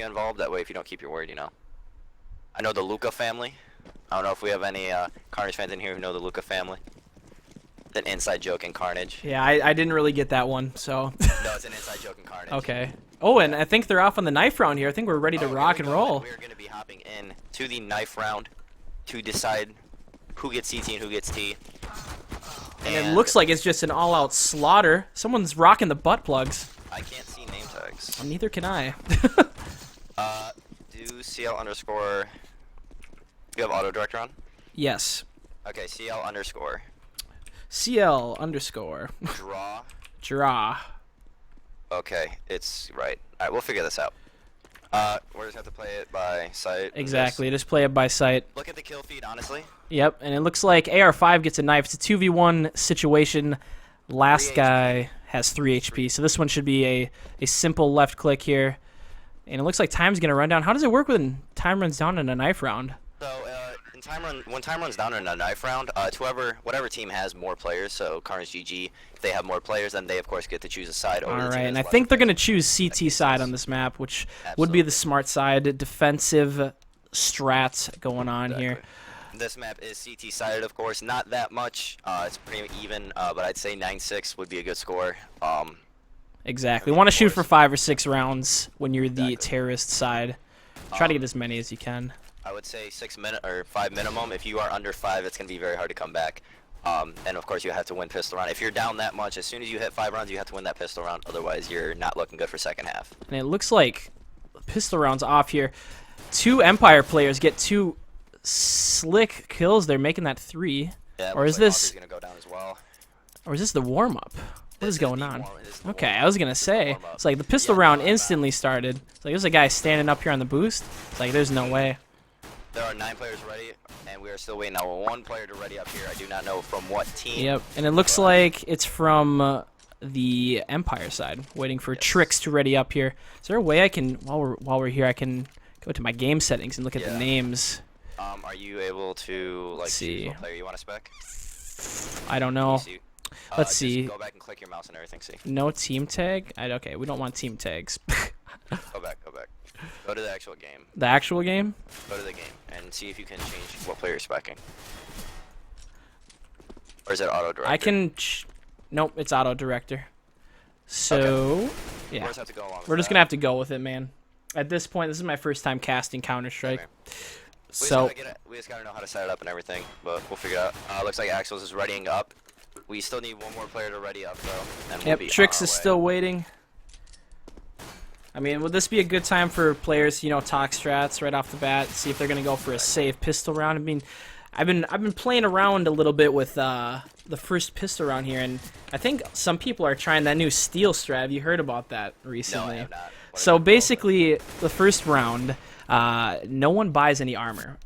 involved. That way, if you don't keep your word, you know. I know the Luca family. I don't know if we have any Carnage fans in here who know the Luca family. It's an inside joke in Carnage. Yeah, I didn't really get that one, so. No, it's an inside joke in Carnage. Okay. Oh, and I think they're off on the knife round here. I think we're ready to rock and roll. We're going to be hopping in to the knife round to decide who gets CT and who gets T. And it looks like it's just an all-out slaughter. Someone's rocking the butt plugs. I can't see name tags. Neither can I. Do CL underscore... You have auto director on? Yes. Okay, CL underscore. CL underscore. Draw. Draw. Okay, it's right. Alright, we'll figure this out. We're just have to play it by sight. Exactly, just play it by sight. Look at the kill feed, honestly. Yep, and it looks like AR5 gets a knife. It's a 2v1 situation. Last guy has 3 HP, so this one should be a simple left click here. And it looks like time's going to run down. How does it work when time runs down in a knife round? So, when time runs down in a knife round, whatever team has more players, so Carnage GG, if they have more players, then they, of course, get to choose a side over the team. Alright, and I think they're going to choose CT side on this map, which would be the smart side. Defensive strats going on here. This map is CT sided, of course. Not that much. It's pretty even, but I'd say 9-6 would be a good score. Exactly. You want to shoot for 5 or 6 rounds when you're the terrorist side. Try to get as many as you can. I would say 5 minimum. If you are under 5, it's going to be very hard to come back. And of course, you have to win pistol round. If you're down that much, as soon as you hit 5 rounds, you have to win that pistol round. Otherwise, you're not looking good for second half. And it looks like pistol rounds off here. 2 Empire players get 2 slick kills. They're making that 3. Yeah, or is like this? Gonna go down as well. Or is this the warm up? What is going on? Okay, I was gonna say it's like the pistol round instantly started. It's like there's a guy standing up here on the boost. It's like there's no way. There are 9 players ready, and we are still waiting on 1 player to ready up here. I do not know from what team. Yep, and it looks like it's from the Empire side, waiting for Tricks to ready up here. Is there a way I can, while we're here, I can go to my game settings and look at the names? Are you able to choose what player you want to spec? I don't know. Let's see. Go back and click your mouse and everything. See. No team tag. Okay, we don't want team tags. Go back. Go to the actual game. The actual game? Go to the game and see if you can change what player you're specking. Or is it auto director? I can. Nope, it's auto director. So, yeah. We're just gonna have to go with it, man. At this point, this is my first time casting Counter-Strike. Okay. So we just gotta know how to set it up and everything, but we'll figure it out. Looks like Axel's is readying up. We still need 1 more player to ready up, though. And yep, Trix is still waiting. I mean, would this be a good time for players, talk strats right off the bat, see if they're gonna go for a safe pistol round? I mean, I've been playing around a little bit with the first pistol round here, and I think some people are trying that new steel strat. Have you heard about that recently? No, I have not. So basically, the first round, no one buys any armor,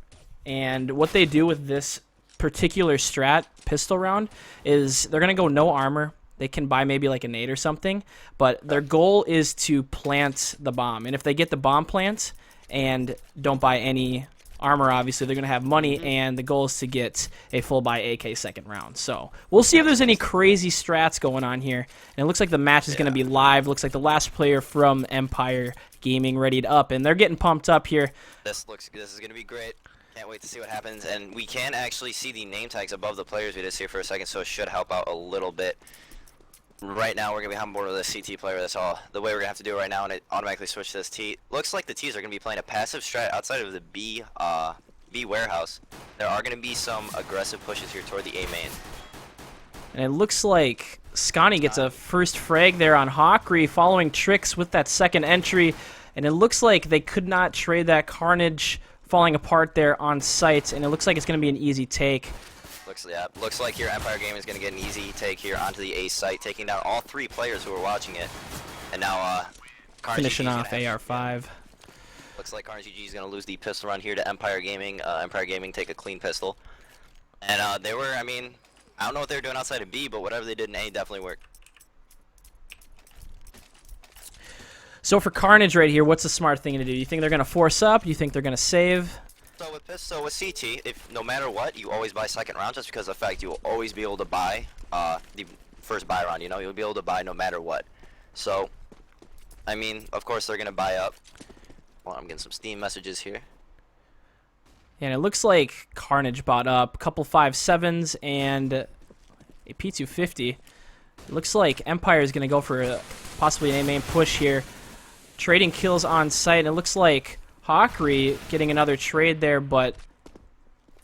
and what they do with this particular strat pistol round is they're gonna go no armor. They can buy maybe like a nade or something, but their goal is to plant the bomb. And if they get the bomb plant and don't buy any armor, obviously they're gonna have money, and the goal is to get a full buy AK second round. So we'll see if there's any crazy strats going on here. And it looks like the match is gonna be live. Looks like the last player from Empire Gaming readied up, and they're getting pumped up here. This is gonna be great. Can't wait to see what happens, and we can actually see the name tags above the players we just here for a second, so it should help out a little bit. Right now, we're gonna be on board with a CT player. That's all. The way we're gonna have to do it right now, and it automatically switch to this T. Looks like the T's are gonna be playing a passive strat outside of the B warehouse. There are gonna be some aggressive pushes here toward the A main. And it looks like Scotty gets a first frag there on Hawkery, following Tricks with that second entry, and it looks like they could not trade that Carnage falling apart there on site, and it looks like it's going to be an easy take. Looks like your Empire Gaming is going to get an easy take here onto the A site, taking down all 3 players who are watching it. And now finishing off AR5. Looks like Carnage GG is going to lose the pistol run here to Empire Gaming. Empire Gaming take a clean pistol. And they were, I mean, I don't know what they were doing outside of B, but whatever they did in A definitely worked. So for Carnage right here, what's the smart thing to do? You think they're going to force up? You think they're going to save? So with CT, if no matter what, you always buy second round, just because of the fact you will always be able to buy the first buy round. You'll be able to buy no matter what. So, I mean, of course they're gonna buy up. Well, I'm getting some Steam messages here. And it looks like Carnage bought up a couple 5.7s and a P250. It looks like Empire is going to go for possibly an A-main push here. Trading kills on site. And it looks like Hawkery getting another trade there, but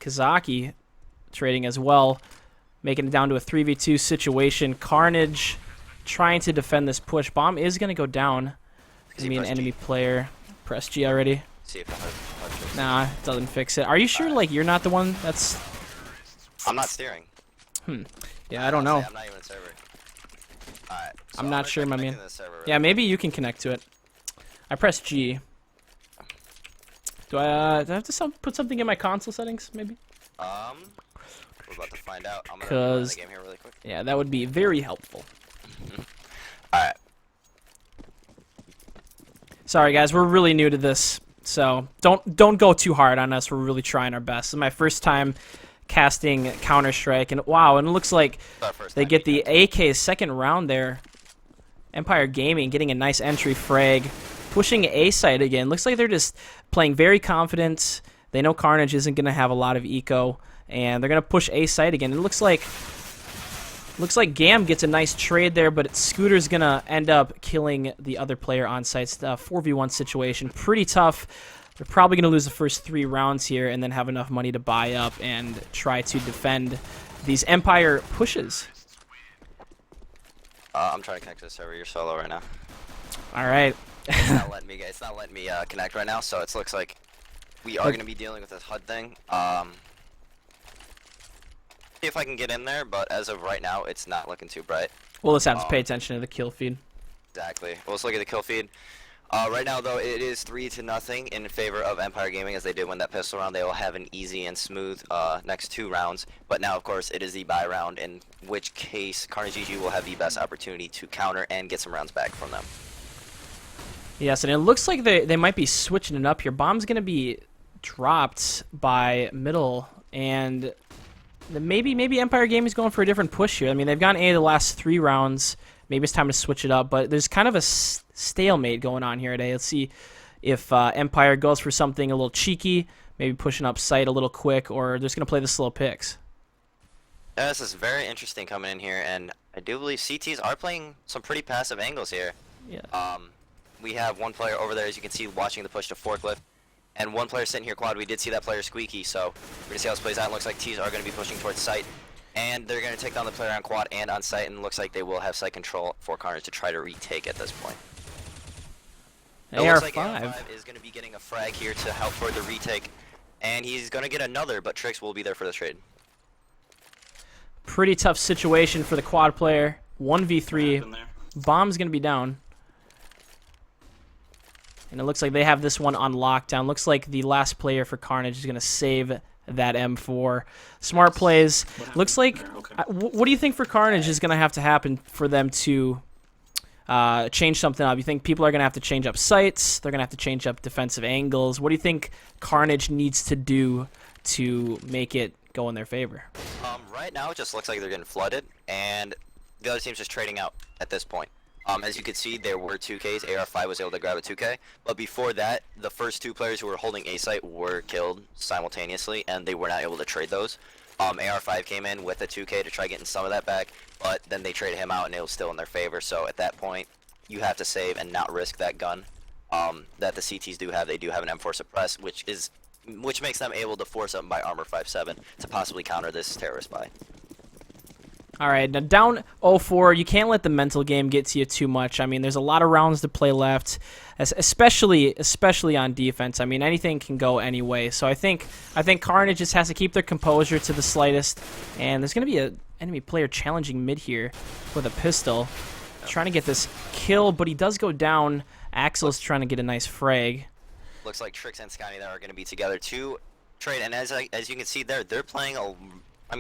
Kazaki trading as well, making it down to a 3v2 situation. Carnage trying to defend this push. Bomb is going to go down. It's going to be an enemy player. Press G already. See if it Nah, it doesn't fix it. Are you sure, like, you're not the one that's... I'm not steering. Yeah, I don't know. I'm not even a server. Alright. So I'm not sure, my man. Server, Yeah, maybe you can connect to it. I press G. Do I have to put something in my console settings, maybe? We're about to find out. I'm gonna run the game here really quick. Yeah, that would be very helpful. Alright. Sorry, guys, we're really new to this, so don't go too hard on us. We're really trying our best. This is my first time casting Counter-Strike, and wow, and it looks like they get the AK second round there. Empire Gaming getting a nice entry frag, pushing A site again. Looks like they're just playing very confident. They know Carnage isn't going to have a lot of eco, and they're going to push A site again. It looks like Gam gets a nice trade there, but Scooter's going to end up killing the other player on site. It's a 4v1 situation. Pretty tough. They're probably going to lose the first 3 rounds here and then have enough money to buy up and try to defend these Empire pushes. I'm trying to connect to the server. You're solo right now. All right. It's not letting me. It's not letting me connect right now. So it looks like we are going to be dealing with this HUD thing. See if I can get in there, but as of right now, it's not looking too bright. We'll just have to pay attention to the kill feed. Exactly. Well, let's look at the kill feed. Right now, though, it is 3-0 in favor of Empire Gaming, as they did win that pistol round. They will have an easy and smooth next 2 rounds. But now, of course, it is the buy round, in which case Carnage GG will have the best opportunity to counter and get some rounds back from them. Yes, and it looks like they might be switching it up here. Bomb's going to be dropped by middle, and maybe Empire Gaming is going for a different push here. I mean, they've gone A the last 3 rounds. Maybe it's time to switch it up, but there's kind of a stalemate going on here today. Let's see if Empire goes for something a little cheeky, maybe pushing up site a little quick, or they're just going to play the slow picks. Yeah, this is very interesting coming in here, and I do believe CTs are playing some pretty passive angles here. Yeah. We have one player over there, as you can see, watching the push to forklift, and one player sitting here quad. We did see that player squeaky, so we're going to see how this plays out. It looks like T's are going to be pushing towards site, and they're going to take down the player on quad and on site, and it looks like they will have site control for Carnage to try to retake at this point. It looks like AR5 is going to be getting a frag here to help for the retake, and he's going to get another, but Trix will be there for the trade. Pretty tough situation for the quad player. 1v3. Bomb's going to be down. And it looks like they have this one on lockdown. Looks like the last player for Carnage is going to save that M4. Smart plays. Looks like... what do you think for Carnage is going to have to happen for them to change something up? You think people are going to have to change up sights? They're going to have to change up defensive angles? What do you think Carnage needs to do to make it go in their favor? Right now, it just looks like they're getting flooded, and the other team's just trading out at this point. As you can see, there were 2Ks. AR5 was able to grab a 2K, but before that, the first 2 players who were holding A site were killed simultaneously, and they were not able to trade those. AR5 came in with a 2K to try getting some of that back, but then they traded him out, and it was still in their favor. So at that point, you have to save and not risk that gun that the CTs do have. They do have an M4 suppress, which makes them able to force up by armor 5.7 to possibly counter this terrorist buy. All right, now down 0-4, you can't let the mental game get to you too much. I mean, there's a lot of rounds to play left, especially on defense. I mean, anything can go any way. So I think Carnage just has to keep their composure to the slightest, and there's going to be an enemy player challenging mid here with a pistol, trying to get this kill, but he does go down. Axel's trying to get a nice frag. Looks like Trix and Scotty there are going to be together to trade, and as you can see there, they're playing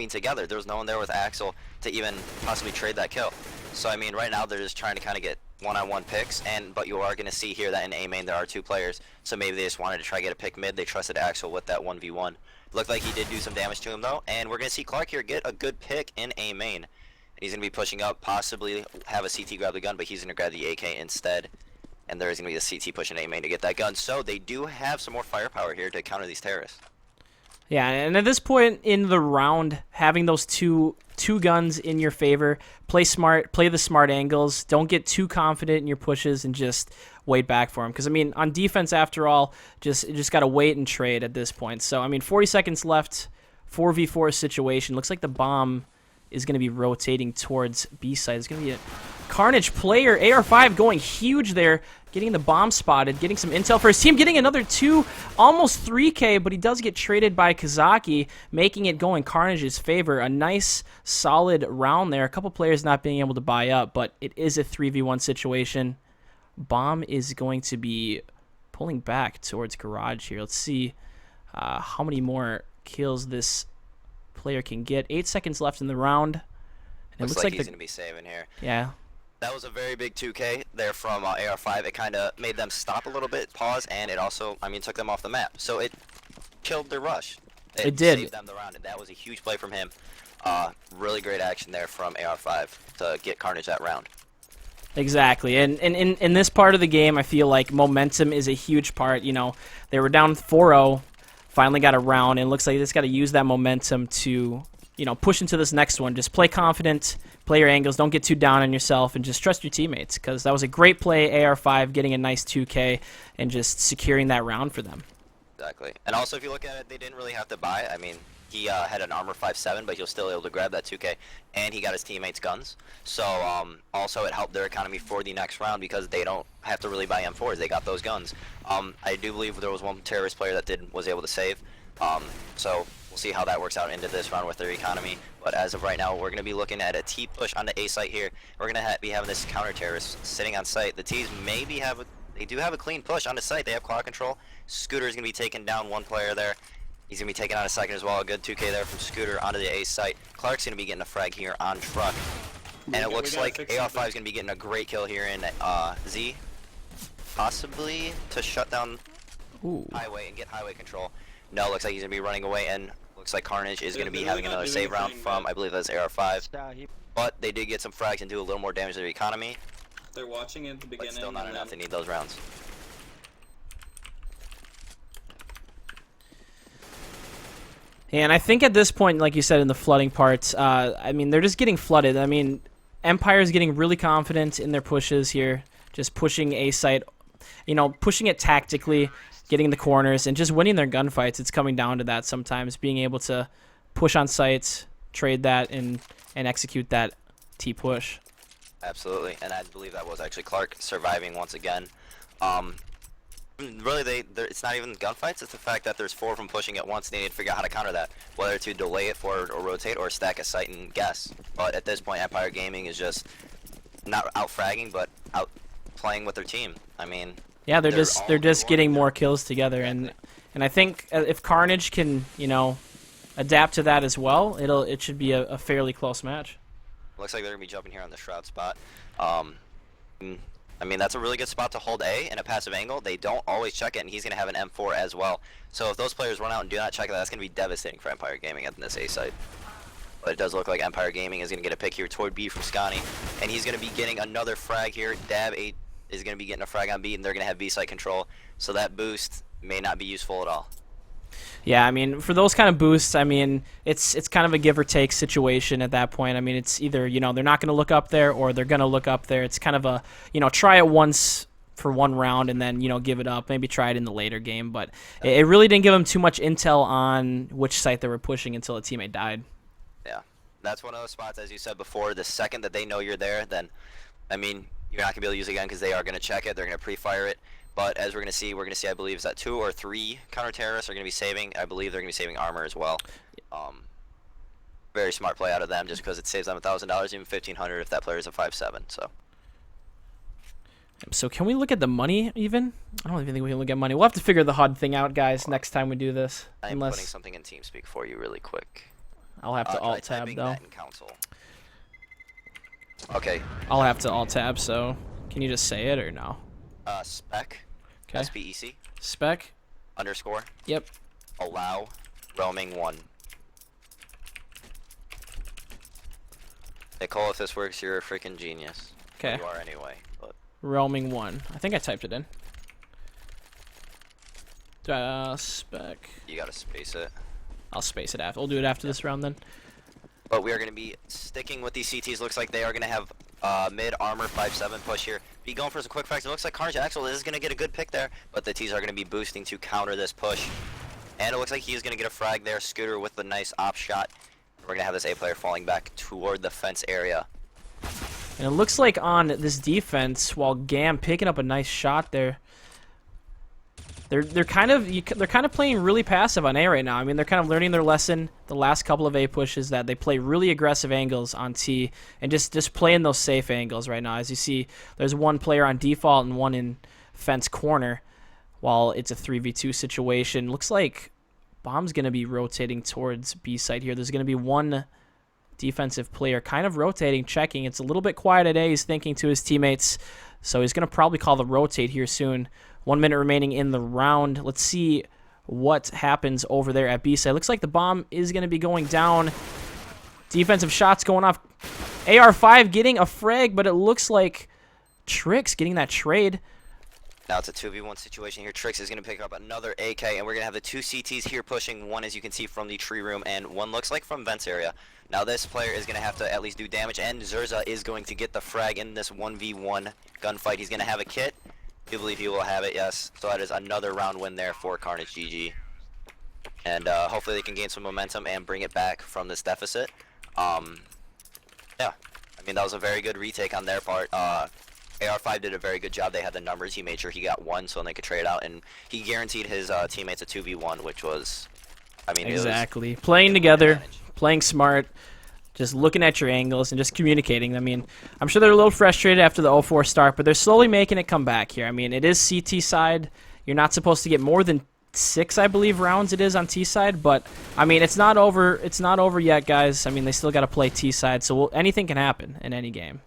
together. There was no one there with Axel to even possibly trade that kill. So I mean, right now they're just trying to kind of get one-on-one picks, but you are going to see here that in A main there are 2 players. So maybe they just wanted to try to get a pick mid. They trusted Axel with that 1v1. Looked like he did do some damage to him though, and we're going to see Clark here get a good pick in A main. And he's going to be pushing up, possibly have a CT grab the gun, but he's going to grab the AK instead. and there is going to be a CT pushing A main to get that gun. So they do have some more firepower here to counter these terrorists. Yeah, and at this point in the round, having those two guns in your favor, play smart, play the smart angles. Don't get too confident in your pushes and just wait back for them. Because, I mean, on defense, after all, just got to wait and trade at this point. So, I mean, 40 seconds left, 4v4 situation. Looks like the bomb is going to be rotating towards B side. It's going to be a Carnage player. AR5 going huge there, getting the bomb spotted, getting some intel for his team, getting another 2, almost 3K, but he does get traded by Kazaki, making it go in Carnage's favor. A nice, solid round there. A couple players not being able to buy up, but it is a 3v1 situation. Bomb is going to be pulling back towards Garage here. Let's see how many more kills this player can get. 8 seconds left in the round. And Looks like he's going to be saving here. Yeah. That was a very big 2K there from AR5. It kind of made them stop a little bit, pause, and it also, I mean, took them off the map. So it killed their rush. It did. Saved them the round, and that was a huge play from him. Really great action there from AR5 to get Carnage that round. Exactly, and in this part of the game, I feel like momentum is a huge part. You know, they were down 4-0, finally got a round, and it looks like they just got to use that momentum to, you know, push into this next one. Just play confident, play your angles, don't get too down on yourself, and just trust your teammates, because that was a great play, AR5 getting a nice 2K and just securing that round for them. Exactly. And also, if you look at it, they didn't really have to buy. I mean, he had an armor 5.7, but he was still able to grab that 2K, and he got his teammates guns. So also it helped their economy for the next round because they don't have to really buy M4s. They got those guns. I do believe there was one terrorist player that was able to save. So we'll see how that works out into this round with their economy. But as of right now, we're going to be looking at a T push on the A site here. We're going to be having this counter terrorist sitting on site. The T's maybe they do have a clean push on the site. They have cloud control. Scooter is going to be taking down one player there. He's going to be taking on a second as well. A good 2K there from Scooter onto the A site. Clark's going to be getting a frag here on truck. And it looks like AR5 is going to be getting a great kill here in Z. Possibly to shut down highway and get highway control. No, looks like he's going to be running away, and looks like Carnage is going to be having another save round from, I believe that's AR5. But they did get some frags and do a little more damage to their economy. They're watching at the beginning. But still not enough. They need those rounds. And I think at this point, like you said in the flooding parts, I mean, they're just getting flooded. I mean, Empire's getting really confident in their pushes here, just pushing A site, you know, pushing it tactically, getting the corners, and just winning their gunfights. It's coming down to that sometimes, being able to push on sites, trade that, and execute that T push. Absolutely, and I believe that was actually Clark surviving once again. Really, it's not even gunfights, it's the fact that there's 4 of them pushing at once, and they need to figure out how to counter that, whether to delay it forward or rotate or stack a site and guess. But at this point, Empire Gaming is just not out fragging, but out playing with their team. I mean, yeah, they're just getting more kills together, and I think if Carnage can, you know, adapt to that as well, it should be a fairly close match. Looks like they're gonna be jumping here on the shroud spot. I mean, that's a really good spot to hold A in a passive angle. They don't always check it, and he's going to have an M4 as well. So if those players run out and do not check it, that's going to be devastating for Empire Gaming at this A site. But it does look like Empire Gaming is going to get a pick here toward B from Scotty, and he's going to be getting another frag here. Dab 8 is going to be getting a frag on B, and they're going to have B site control. So that boost may not be useful at all. Yeah, I mean, for those kind of boosts, I mean, it's kind of a give or take situation at that point. I mean, it's either, you know, they're not going to look up there or they're going to look up there. It's kind of a, you know, try it once for one round and then, you know, give it up. Maybe try it in the later game. But it really didn't give them too much intel on which site they were pushing until a teammate died. Yeah, that's one of those spots, as you said before. The second that they know you're there, then, I mean, you're not going to be able to use it again because they are going to check it. They're going to pre-fire it. But as we're going to see, I believe, is that 2 or 3 counter-terrorists are going to be saving. I believe they're going to be saving armor as well. Very smart play out of them just because it saves them $1,000, even $1,500 if that player is a 5.7. So can we look at the money even? I don't even think we can look at money. We'll have to figure the HUD thing out, guys, next time we do this. I'm putting something in TeamSpeak for you really quick. I'll have to alt-tab, though. Okay. I'll have to alt-tab, so can you just say it or no? Spec. Okay. SPEC. Spec. _ Yep. Allow roaming 1. Nicole, if this works, you're a freaking genius. Okay. You are anyway. But roaming 1. I think I typed it in. Spec. You gotta space it. I'll space it after. We'll do it after this round then. But we are going to be sticking with these CTs. Looks like they are going to have mid armor 5-7 push here. Be going for some quick frags. It looks like Carnage Axel is going to get a good pick there, but the T's are going to be boosting to counter this push. And it looks like he is going to get a frag there. Scooter with the nice op shot. We're going to have this A player falling back toward the fence area. And it looks like on this defense, while Gam picking up a nice shot there, they're kind of playing really passive on A right now. I mean, they're kind of learning their lesson the last couple of A pushes, that they play really aggressive angles on T and just playing those safe angles right now. As you see, there's one player on default and one in fence corner while it's a 3v2 situation. Looks like Bomb's going to be rotating towards B side here. There's going to be one defensive player kind of rotating, checking. It's a little bit quiet at A. He's thinking to his teammates, so he's going to probably call the rotate here soon. 1 minute remaining in the round. Let's see what happens over there at B side. Looks like the bomb is going to be going down. Defensive shots going off. AR5 getting a frag, but it looks like Trix getting that trade. Now it's a 2v1 situation here. Trix is going to pick up another AK, and we're going to have the 2 CTs here pushing. One, as you can see, from the tree room, and one looks like from vents area. Now this player is going to have to at least do damage, and Zerza is going to get the frag in this 1v1 gunfight. He's going to have a kit. I believe he will have it, yes. So that is another round win there for Carnage GG. And hopefully they can gain some momentum and bring it back from this deficit. Yeah, I mean, that was a very good retake on their part. AR5 did a very good job. They had the numbers. He made sure he got 1 so they could trade out. And he guaranteed his teammates a 2v1, which was, I mean, exactly. It was playing together, playing smart. Just looking at your angles and just communicating. I mean, I'm sure they're a little frustrated after the 0-4 start, but they're slowly making it come back here. I mean, it is CT side. You're not supposed to get more than 6, I believe, rounds it is on T side, but I mean, it's not over. It's not over yet, guys. I mean, they still got to play T side, so anything can happen in any game.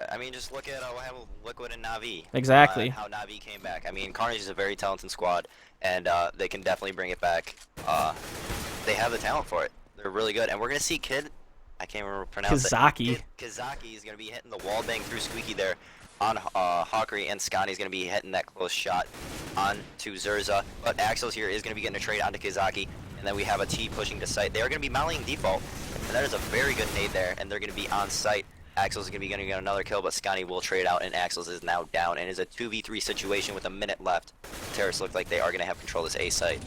I mean, just look at what happened with Liquid and Na'Vi. Exactly. How Na'Vi came back. I mean, Carnage is a very talented squad, and they can definitely bring it back. They have the talent for it. They're really good, and we're gonna see Kid. I can't remember pronounce Kazaki. it. Kazaki is going to be hitting the wall bang through Squeaky there on Hawkery, and Scotty's going to be hitting that close shot on to Zerza. But Axel's here is going to be getting a trade onto Kazaki, and then we have a T pushing to site. They are going to be mounting default, and that is a very good nade there, and they're going to be on site. Axel's going to get another kill, but Scotty will trade out, and Axel's is now down, and is a 2v3 situation with a minute left. Terrorists look like they are going to have control of this A site.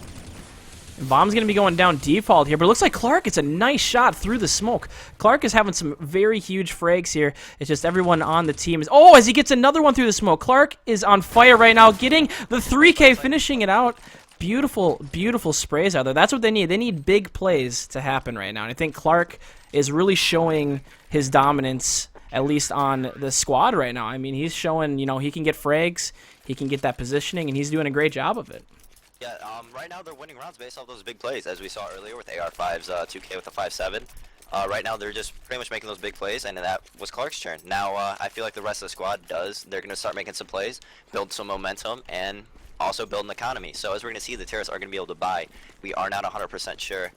Bomb's going to be going down default here, but it looks like Clark gets a nice shot through the smoke. Clark is having some very huge frags here. It's just everyone on the team is... Oh, as he gets another one through the smoke. Clark is on fire right now, getting the 3K, finishing it out. Beautiful, beautiful sprays out there. That's what they need. They need big plays to happen right now. And I think Clark is really showing his dominance, at least on the squad right now. I mean, he's showing, you know, he can get frags, he can get that positioning, and he's doing a great job of it. Yeah, right now they're winning rounds based off those big plays, as we saw earlier with AR5's 2K with the 5-7. Right now they're just pretty much making those big plays, and that was Clark's turn. Now I feel like the rest of the squad they're going to start making some plays, build some momentum, and also build an economy. So as we're going to see, the terrorists are going to be able to buy. We are not 100% sure,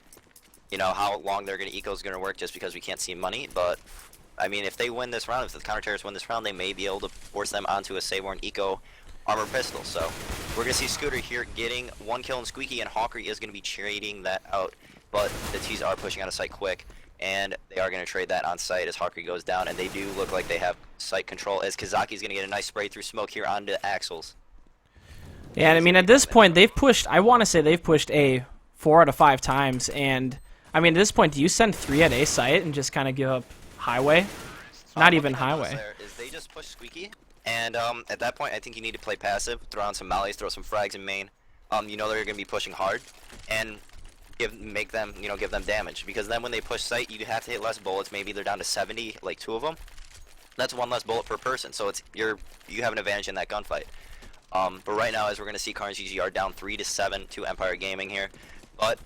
you know, how long eco is going to work, just because we can't see money. But I mean, if they win this round, if the counter terrorists win this round, they may be able to force them onto a Saborn Eco armor pistol. So we're gonna see Scooter here getting 1 kill on Squeaky, and Hawkery is gonna be trading that out, but the T's are pushing out of sight quick, and they are gonna trade that on site as Hawkery goes down, and they do look like they have site control, as Kazaki's gonna get a nice spray through smoke here onto Axels. Yeah, and I mean, at this point they've pushed, I want to say they've pushed A 4 out of 5 times, and I mean, at this point, do you send 3 at A site and just kind of give up highway? Not even highway. Is they just push Squeaky, and at that point I think you need to play passive, throw on some mollies, throw some frags in main. You know they're gonna be pushing hard, and give them damage, because then when they push site, you have to hit less bullets. Maybe they're down to 70, like 2 of them. That's 1 less bullet per person, so you have an advantage in that gunfight. But right now, as we're gonna see, Carnage GG are down 3-7 to Empire Gaming here, but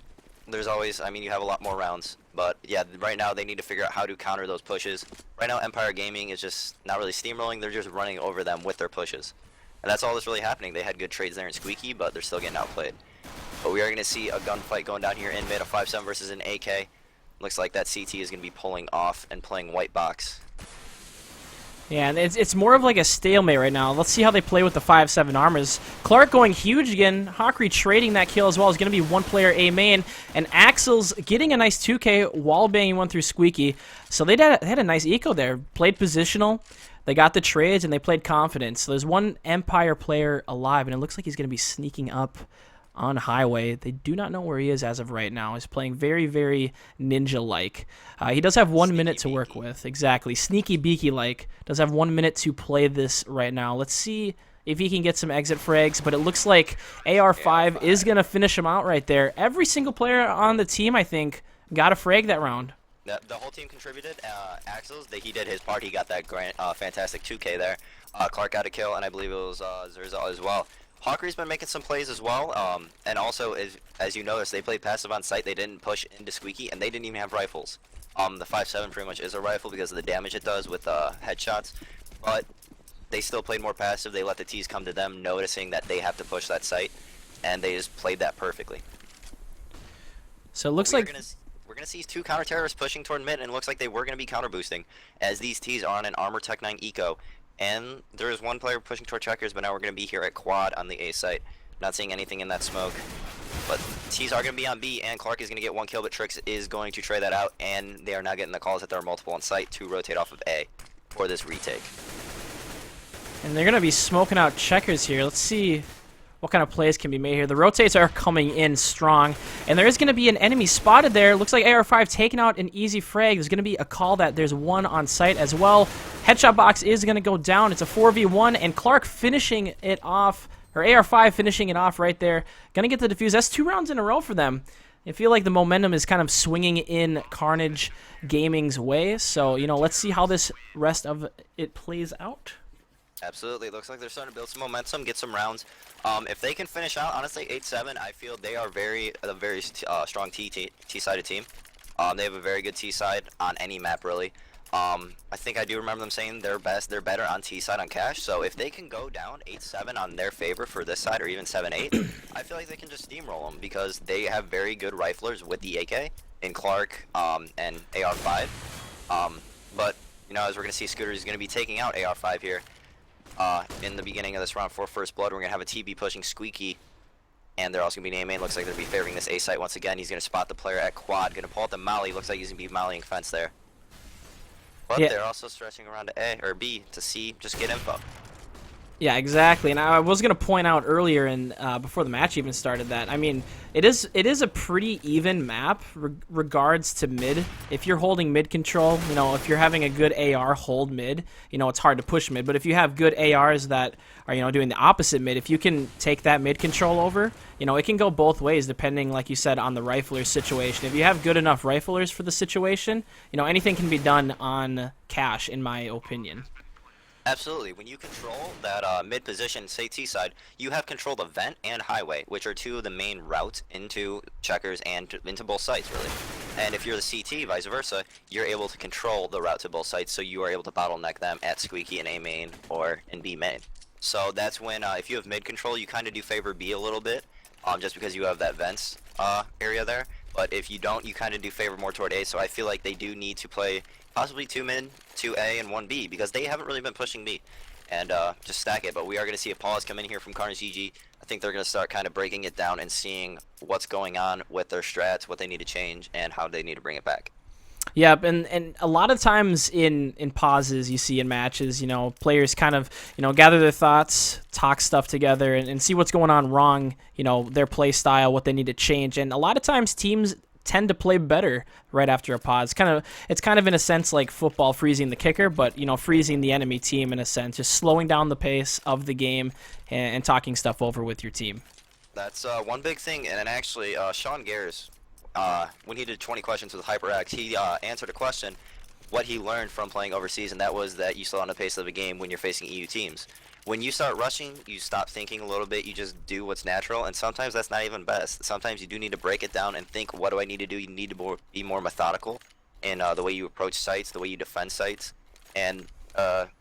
there's always, I mean, you have a lot more rounds. But yeah, right now they need to figure out how to counter those pushes. Right now, Empire Gaming is just not really steamrolling. They're just running over them with their pushes. And that's all that's really happening. They had good trades there in Squeaky, but they're still getting outplayed. But we are going to see a gunfight going down here in mid, a 5-7 versus an AK. Looks like that CT is going to be pulling off and playing white box. Yeah, and it's more of like a stalemate right now. Let's see how they play with the 5-7 armors. Clark going huge again. Hawkery trading that kill as well. Is going to be one player A main. And Axel's getting a nice 2K, wall banging one through Squeaky. So they had a nice eco there. Played positional. They got the trades, and they played confidence. So there's one Empire player alive, and it looks like he's going to be sneaking up on Highway. They do not know where he is as of right now. He's playing very, very ninja-like. He does have 1 minute to work with. Exactly. Sneaky beaky-like. Does have 1 minute to play this right now. Let's see if he can get some exit frags, but it looks like AR5 is going to finish him out right there. Every single player on the team, I think, got a frag that round. The whole team contributed. Axel's, he did his part. He got that fantastic 2K there. Clark got a kill, and I believe it was Zerza as well. Hawkery's been making some plays as well, and also, as you noticed, they played passive on site. They didn't push into Squeaky, and they didn't even have rifles. The 5.7 pretty much is a rifle because of the damage it does with headshots, but they still played more passive. They let the T's come to them, noticing that they have to push that site, and they just played that perfectly. So it looks like we're gonna see two counter terrorists pushing toward mid, and it looks like they were gonna be counter boosting, as these T's are on an Armor Tech 9 eco. And there is one player pushing toward checkers, but now we're going to be here at quad on the A site. Not seeing anything in that smoke. But T's are going to be on B, and Clark is going to get one kill, but Trix is going to trade that out, and they are now getting the calls that there are multiple on site to rotate off of A for this retake. And they're going to be smoking out checkers here. Let's see what kind of plays can be made here. The rotates are coming in strong, and there is going to be an enemy spotted there. Looks like AR5 taking out an easy frag. There's going to be a call that there's one on site as well. Headshot box is going to go down. It's a 4v1, and Clark finishing it off, or AR5 finishing it off right there. Going to get the defuse. That's 2 rounds in a row for them. I feel like the momentum is kind of swinging in Carnage Gaming's way. So, you know, let's see how this rest of it plays out. Absolutely. It looks like they're starting to build some momentum, get some rounds. If they can finish out, honestly, 8-7, I feel they are a very strong T-sided team. They have a very good T-side on any map, really. I think I do remember them saying they're better on T-side on cash. So if they can go down 8-7 on their favor for this side, or even 7-8, I feel like they can just steamroll them because they have very good riflers with the AK in Clark and AR5. But, you know, as we're going to see, Scooter is going to be taking out AR5 here. In the beginning of this round for First Blood, we're going to have a TB pushing Squeaky, and they're also going to be A-main. Looks like they're going to be favoring this A site once again. He's going to spot the player at quad, going to pull out the molly. Looks like he's going to be mollying fence there. But they're also stretching around to A or B to C, just get info. Yeah, exactly. And I was going to point out earlier, and before the match even started, that I mean, it is a pretty even map regards to mid. If you're holding mid control, you know, if you're having a good AR hold mid, you know, it's hard to push mid. But if you have good ARs that are, you know, doing the opposite mid, if you can take that mid control over, you know, it can go both ways depending, like you said, on the rifler's situation. If you have good enough riflers for the situation, you know, anything can be done on cash, in my opinion. Absolutely. When you control that mid position, say T side, you have control of vent and highway, which are two of the main routes into checkers and into both sites, really. And if you're the CT, vice versa, you're able to control the route to both sites, so you are able to bottleneck them at Squeaky and A main or in B main. So that's when, if you have mid control, you kind of do favor B a little bit, just because you have that vents area there. But if you don't, you kind of do favor more toward A. So I feel like they do need to play possibly 2 mid, 2 A, and 1 B, because they haven't really been pushing B. And just stack it. But we are going to see a pause come in here from Carnage GG. I think they're going to start kind of breaking it down and seeing what's going on with their strats, what they need to change, and how they need to bring it back. Yep, and a lot of times in pauses you see in matches, you know, players kind of, you know, gather their thoughts, talk stuff together, and see what's going on wrong, you know, their play style, what they need to change. And a lot of times teams tend to play better right after a pause. It's kind of in a sense like football freezing the kicker, but, you know, freezing the enemy team in a sense, just slowing down the pace of the game and talking stuff over with your team. That's one big thing, and then actually Sean Gares, when he did 20 questions with HyperX, he answered a question, what he learned from playing overseas, and that was that you slow down the pace of the game when you're facing EU teams. When you start rushing, you stop thinking a little bit, you just do what's natural, and sometimes that's not even best. Sometimes you do need to break it down and think, what do I need to do? You need to be more methodical in the way you approach sites, the way you defend sites, and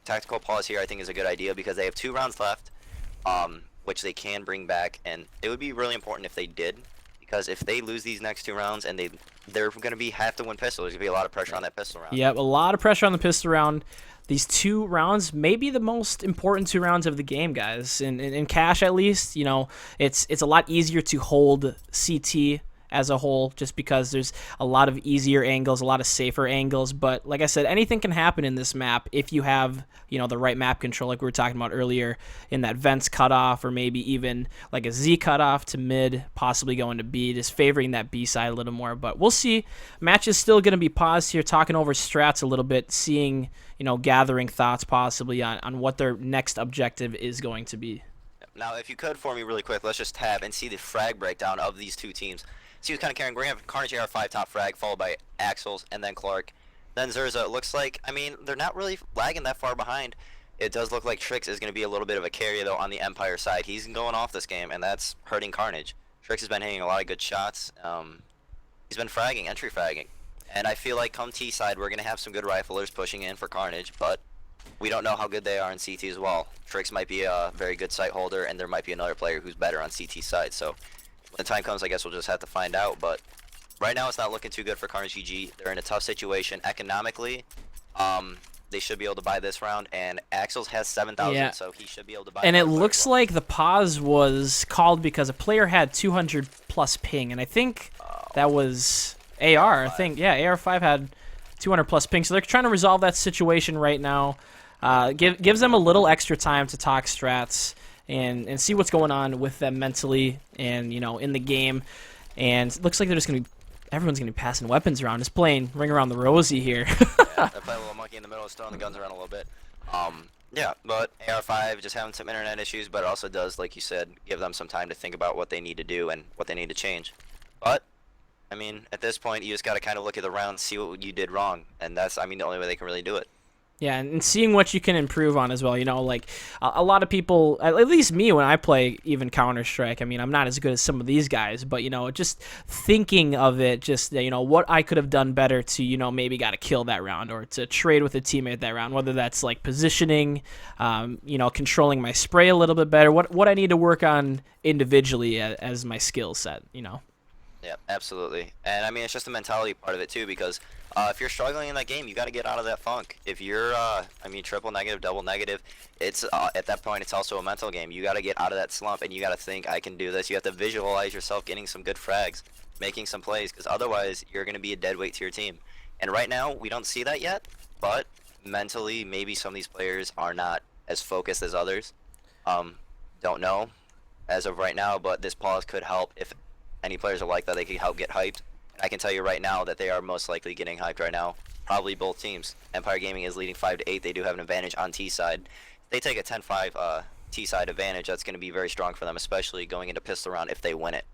tactical pause here I think is a good idea because they have 2 rounds left, which they can bring back, and it would be really important if they did, because if they lose these next 2 rounds and they're going to have to win pistol, there's going to be a lot of pressure on that pistol round. Yep, a lot of pressure on the pistol round. These 2 rounds may be the most important 2 rounds of the game, guys. In cash, at least, it's a lot easier to hold CT as a whole, just because there's a lot of easier angles, a lot of safer angles. But like I said, anything can happen in this map if you have, the right map control, like we were talking about earlier in that vents cutoff, or maybe even like a Z cutoff to mid, possibly going to B, just favoring that B side a little more. But we'll see. Match is still going to be paused here, talking over strats a little bit, seeing, gathering thoughts possibly on what their next objective is going to be. Now, if you could for me really quick, let's just tab and see the frag breakdown of these 2 teams. See who's kind of carrying. We're going to have Carnage AR5 top frag, followed by Axels, and then Clark. Then Zerza. It looks like, they're not really lagging that far behind. It does look like Trix is going to be a little bit of a carry, though, on the Empire side. He's going off this game, and that's hurting Carnage. Trix has been hitting a lot of good shots. He's been fragging, entry fragging. And I feel like come T side, we're going to have some good riflers pushing in for Carnage, but we don't know how good they are in CT as well. Trix might be a very good sight holder, and there might be another player who's better on CT side, so when the time comes, I guess we'll just have to find out. But right now, it's not looking too good for Carnage GG. They're in a tough situation economically. They should be able to buy this round, and Axels has 7,000, so he should be able to buy. And it looks like the pause was called because a player had 200 plus ping, and I think that was AR. I think, yeah, AR5 had 200 plus ping, so they're trying to resolve that situation right now. Gives them a little extra time to talk strats and see what's going on with them mentally and, in the game. And it looks like they're just going to be, everyone's going to be passing weapons around, just playing Ring Around the Rosie here. Yeah, they're playing a little monkey in the middle, throwing the guns around a little bit. Yeah, but AR5 just having some internet issues, but it also does, like you said, give them some time to think about what they need to do and what they need to change. But, at this point, you just got to kind of look at the round, see what you did wrong, and that's, the only way they can really do it. Yeah, and seeing what you can improve on as well. Like a lot of people, at least me when I play even Counter-Strike, I'm not as good as some of these guys, but, just thinking of it, just, what I could have done better to, maybe got to kill that round or to trade with a teammate that round, whether that's like positioning, controlling my spray a little bit better, what I need to work on individually as my skill set, Yeah, absolutely. And it's just the mentality part of it too, because if you're struggling in that game, you got to get out of that funk. If you're, triple negative, double negative, it's at that point it's also a mental game. You got to get out of that slump, and you got to think, I can do this. You have to visualize yourself getting some good frags, making some plays, because otherwise you're going to be a dead weight to your team. And right now we don't see that yet, but mentally maybe some of these players are not as focused as others. Don't know as of right now, but this pause could help. If any players are like that, they can help get hyped. I can tell you right now that they are most likely getting hyped right now. Probably both teams. Empire Gaming is leading 5-8. They do have an advantage on T side. If they take a 10-5 T side advantage, that's going to be very strong for them, especially going into pistol round if they win it.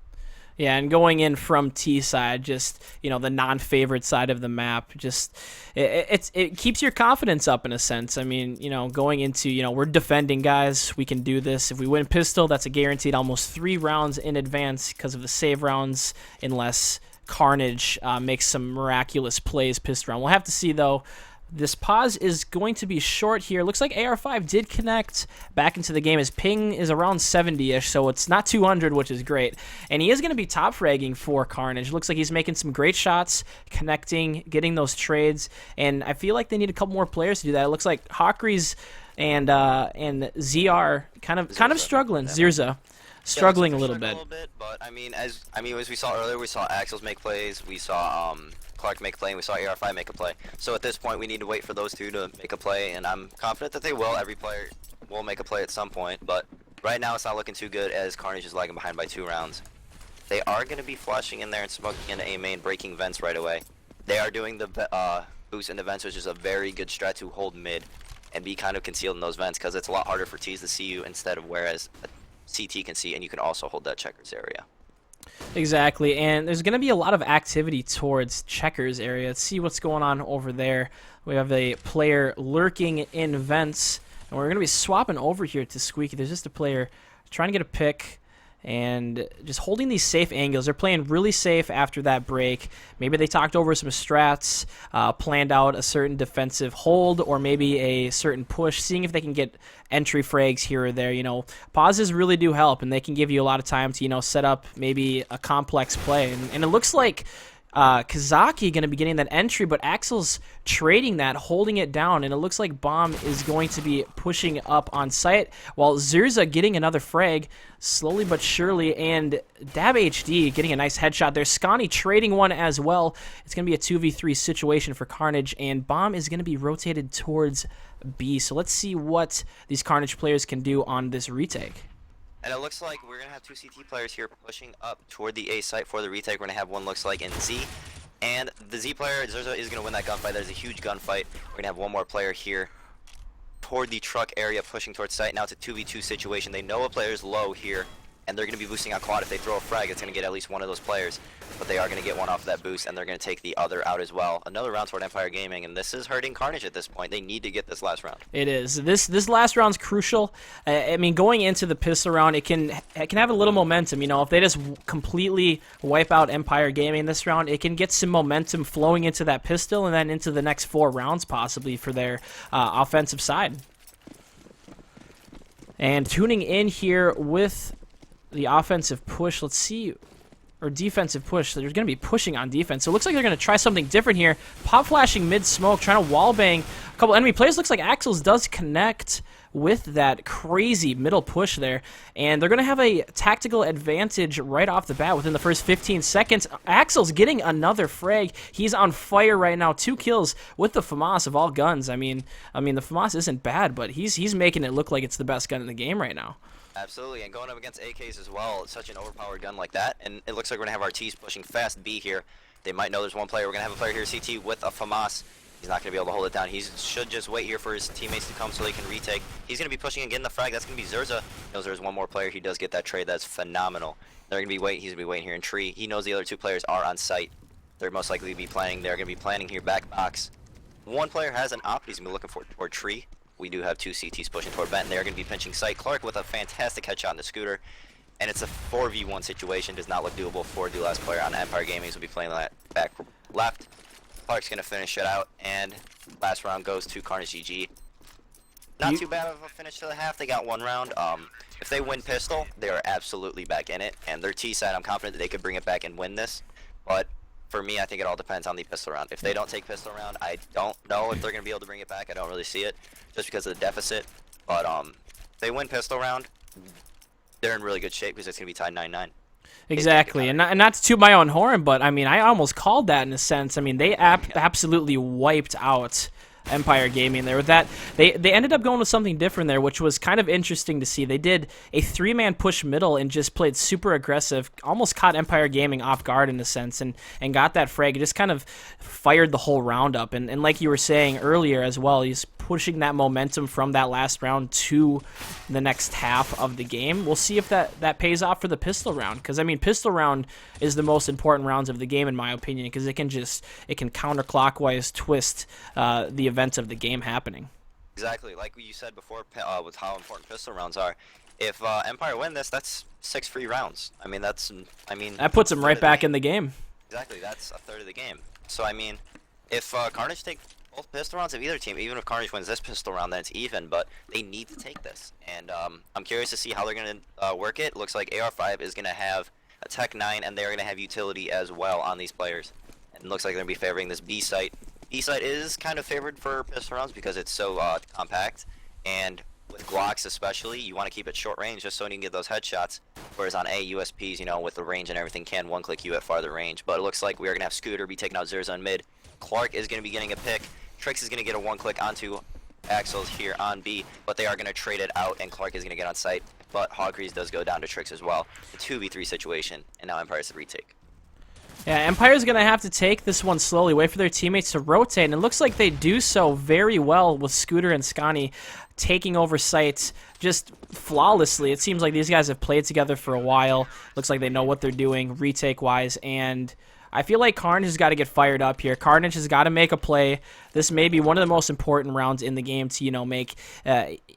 Yeah, and going in from T side, just the non-favorite side of the map, just it keeps your confidence up in a sense. Going into we're defending, guys. We can do this. If we win pistol, that's a guaranteed almost 3 rounds in advance because of the save rounds, unless Carnage makes some miraculous plays pistol round. We'll have to see though. This pause is going to be short here. Looks like AR5 did connect back into the game. His ping is around 70-ish, so it's not 200, which is great. And he is going to be top fragging for Carnage. Looks like he's making some great shots, connecting, getting those trades. And I feel like they need a couple more players to do that. It looks like Hawkries and ZR kind of struggling. Zirza. Struggling a little bit. But as we saw earlier, we saw Axels make plays, we saw Clark make a play, and we saw AR5 make a play. So at this point, we need to wait for those 2 to make a play, and I'm confident that they will. Every player will make a play at some point, but right now it's not looking too good as Carnage is lagging behind by 2 rounds. They are going to be flashing in there and smoking into A main, breaking vents right away. They are doing the boost into vents, which is a very good strat to hold mid and be kind of concealed in those vents, because it's a lot harder for T's to see you instead of whereas CT can see, and you can also hold that checkers area. Exactly, and there's going to be a lot of activity towards checkers area. Let's see what's going on over there. We have a player lurking in vents, and we're going to be swapping over here to Squeaky. There's just a player trying to get a pick, and just holding these safe angles. They're playing really safe after that break. Maybe they talked over some strats, planned out a certain defensive hold, or maybe a certain push, seeing if they can get entry frags here or there. Pauses really do help, and they can give you a lot of time to, set up maybe a complex play. And it looks like Kazaki going to be getting that entry, but Axel's trading that, holding it down, and it looks like Bomb is going to be pushing up on site, while Zerza getting another frag, slowly but surely, and Dab HD getting a nice headshot there. Scani trading one as well. It's going to be a 2v3 situation for Carnage, and Bomb is going to be rotated towards B. So let's see what these Carnage players can do on this retake. And it looks like we're going to have two CT players here pushing up toward the A site for the retake. We're going to have one looks like in Z. And the Z player, Zerza, is going to win that gunfight. There's a huge gunfight. We're going to have one more player here toward the truck area pushing towards site. Now it's a 2v2 situation. They know a player's low here, and they're going to be boosting on quad. If they throw a frag, it's going to get at least one of those players. But they are going to get one off of that boost, and they're going to take the other out as well. Another round toward Empire Gaming, and this is hurting Carnage at this point. They need to get this last round. It is. This last round's crucial. I mean, going into the pistol round, it can have a little momentum. If they just completely wipe out Empire Gaming this round, it can get some momentum flowing into that pistol and then into the next 4 rounds possibly for their offensive side. And tuning in here with the offensive push, let's see, or defensive push. They're going to be pushing on defense. So it looks like they're going to try something different here. Pop flashing mid-smoke, trying to wall bang a couple enemy players. Looks like Axels does connect with that crazy middle push there. And they're going to have a tactical advantage right off the bat within the first 15 seconds. Axel's getting another frag. He's on fire right now. 2 kills with the FAMAS of all guns. I mean the FAMAS isn't bad, but he's making it look like it's the best gun in the game right now. Absolutely, and going up against AKs as well, it's such an overpowered gun like that, and it looks like we're going to have RTs pushing fast B here. They might know there's one player. We're going to have a player here, CT, with a FAMAS. He's not going to be able to hold it down. He should just wait here for his teammates to come so they can retake. He's going to be pushing and getting the frag. That's going to be Zerza. He knows there's one more player. He does get that trade. That's phenomenal. They're going to be waiting. He's going to be waiting here in tree. He knows the other 2 players are on site. They're most likely to be playing. They're going to be planning here back box. One player has an op. He's going to be looking toward tree. We do have 2 CTs pushing toward Benton. They're going to be pinching site. Clark with a fantastic headshot on the scooter. And it's a 4v1 situation. Does not look doable for the last player on Empire Gaming. Will be playing that back left. Clark's going to finish it out. And last round goes to Carnage GG. Not too bad of a finish to the half. They got 1 round. If they win pistol, they are absolutely back in it. And their T side, I'm confident that they could bring it back and win this. But for me, I think it all depends on the pistol round. If they don't take pistol round, I don't know if they're going to be able to bring it back. I don't really see it, just because of the deficit. But if they win pistol round, they're in really good shape because it's going to be tied 9-9. Exactly, and not to toot my own horn, but I mean, I almost called that in a sense. I mean, they absolutely wiped out Empire Gaming there with that. They ended up going with something different there, which was kind of interesting to see. They did a 3-man push middle and just played super aggressive, almost caught Empire Gaming off guard in a sense, and got that frag. It just kind of fired the whole round up, and like you were saying earlier as well, he's pushing that momentum from that last round to the next half of the game. We'll see if that pays off for the pistol round, because I mean, pistol round is the most important rounds of the game in my opinion, because it can counterclockwise twist the events of the game happening. Exactly, like you said before, with how important pistol rounds are. If Empire win this, that's 6 free rounds. That puts them right back in the game. Exactly, that's a third of the game. So I mean, if Carnage take both pistol rounds of either team, even if Carnage wins this pistol round, then it's even. But they need to take this, and I'm curious to see how they're going to work it. Looks like AR5 is going to have a Tech 9, and they're going to have utility as well on these players. And it looks like they're going to be favoring this B site. B site is kind of favored for pistol rounds because it's so compact, and with Glocks especially, you want to keep it short range just so you can get those headshots. Whereas on A, USPs, with the range and everything, can one-click you at farther range. But it looks like we are going to have Scooter be taking out Zerza on mid. Clark is going to be getting a pick. Trix is going to get a one-click onto Axels here on B, but they are going to trade it out, and Clark is going to get on site. But Hogrees does go down to Trix as well. A 2v3 situation, and now Empire's the retake. Yeah, Empire's going to have to take this one slowly, wait for their teammates to rotate, and it looks like they do so very well with Scooter and Scani taking over sites just flawlessly. It seems like these guys have played together for a while. Looks like they know what they're doing retake-wise, and I feel like Carnage has got to get fired up here. Carnage has got to make a play. This may be one of the most important rounds in the game to, you know, make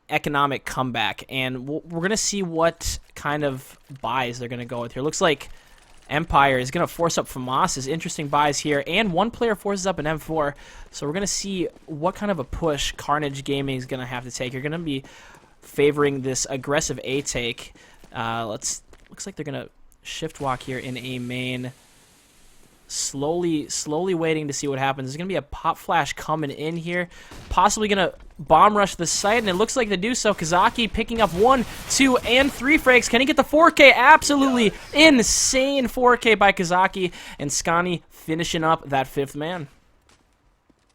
economic comeback. And we're going to see what kind of buys they're going to go with here. Looks like Empire is going to force up FAMAS's interesting buys here. And one player forces up an M4. So we're going to see what kind of a push Carnage Gaming is going to have to take. You're going to be favoring this aggressive A take. Looks like they're going to shift walk here in A main. Slowly waiting to see what happens. There's going to be a pop flash coming in here. Possibly going to bomb rush the site, and it looks like they do so. Kazaki picking up 1, 2, and 3 frags. Can he get the 4K? Absolutely insane 4K by Kazaki. And Scani finishing up that 5th man.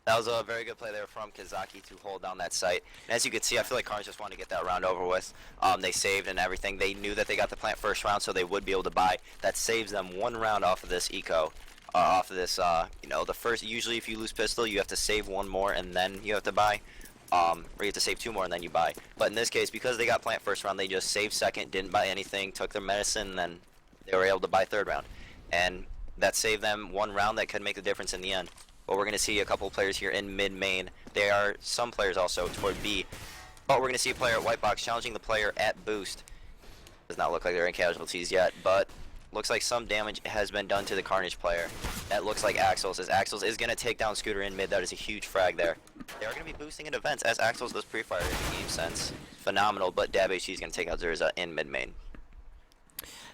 That was a very good play there from Kazaki to hold down that site. And as you can see, I feel like Carnage just wanted to get that round over with. They saved and everything. They knew that they got the plant first round, so they would be able to buy. That saves them 1 round off of this eco. Off of this, you know, the first, usually if you lose pistol, you have to save 1 more and then you have to buy. Or you have to save 2 more and then you buy. But in this case, because they got plant first round, they just saved second, didn't buy anything, took their medicine, and then they were able to buy 3rd round. And that saved them 1 round that could make the difference in the end. But we're going to see a couple of players here in mid-main. There are some players also toward B. But we're going to see a player at white box challenging the player at boost. Does not look like they're in casualties yet, but looks like some damage has been done to the Carnage player. That looks like Axels, as Axels is going to take down Scooter in mid. That is a huge frag there. They are going to be boosting in events, as Axels does pre-fire in game sense. Phenomenal, but DabHC is going to take out Zerza in mid-main.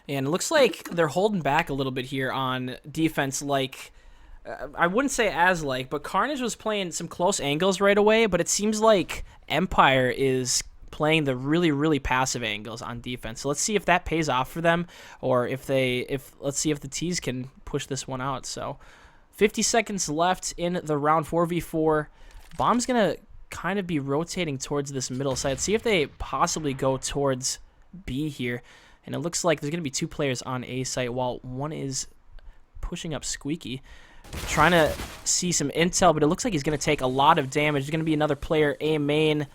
And it looks like they're holding back a little bit here on defense, like, I wouldn't say as like, but Carnage was playing some close angles right away, but it seems like Empire is playing the really passive angles on defense. So let's see if that pays off for them, or let's see if the T's can push this one out. So 50 seconds left in the round 4v4. Bomb's gonna kind of be rotating towards this middle side. See if they possibly go towards B here. And it looks like there's gonna be 2 players on A site while one is pushing up Squeaky, trying to see some intel, but it looks like he's gonna take a lot of damage. There's gonna be another player A main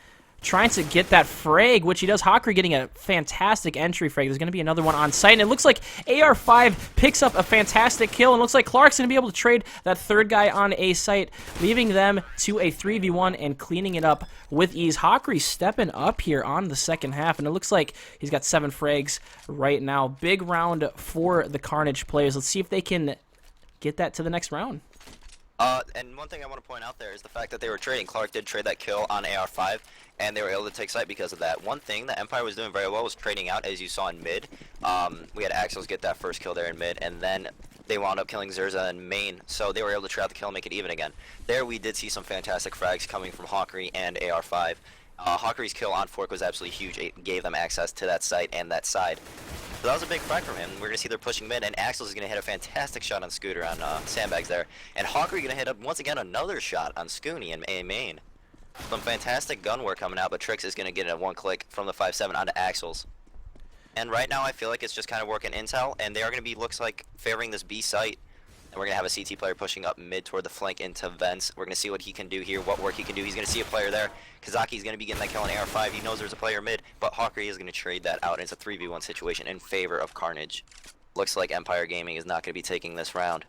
trying to get that frag, which he does. Hawkery getting a fantastic entry frag. There's going to be another one on site, and it looks like AR5 picks up a fantastic kill, and looks like Clark's going to be able to trade that 3rd guy on A site, leaving them to a 3v1 and cleaning it up with ease. Hawkery stepping up here on the second half, and it looks like he's got 7 frags right now. Big round for the Carnage players. Let's see if they can get that to the next round. And one thing I want to point out there is the fact that they were trading. Clark did trade that kill on AR5, and they were able to take site because of that. One thing that Empire was doing very well was trading out, as you saw in mid. We had Axels get that first kill there in mid, and then they wound up killing Zerza in main, so they were able to trade out the kill and make it even again. There we did see some fantastic frags coming from Hawkery and AR5. Hawkery's kill on Fork was absolutely huge. It gave them access to that site and that side. So that was a big frag from him. We're going to see they're pushing mid, and Axels is going to hit a fantastic shot on Scooter on sandbags there. And Hawkery going to hit up, once again, another shot on Scooney in A main. Some fantastic gun work coming out, but Trix is going to get it at 1 click from the 5-7 onto Axels. And right now I feel like it's just kind of working intel, and they are going to be, looks like, favoring this B site. And we're going to have a CT player pushing up mid toward the flank into vents. We're going to see what he can do here, what work he can do. He's going to see a player there. Kazaki's going to be getting that kill on AR5. He knows there's a player mid, but Hawkery is going to trade that out. And it's a 3v1 situation in favor of Carnage. Looks like Empire Gaming is not going to be taking this round.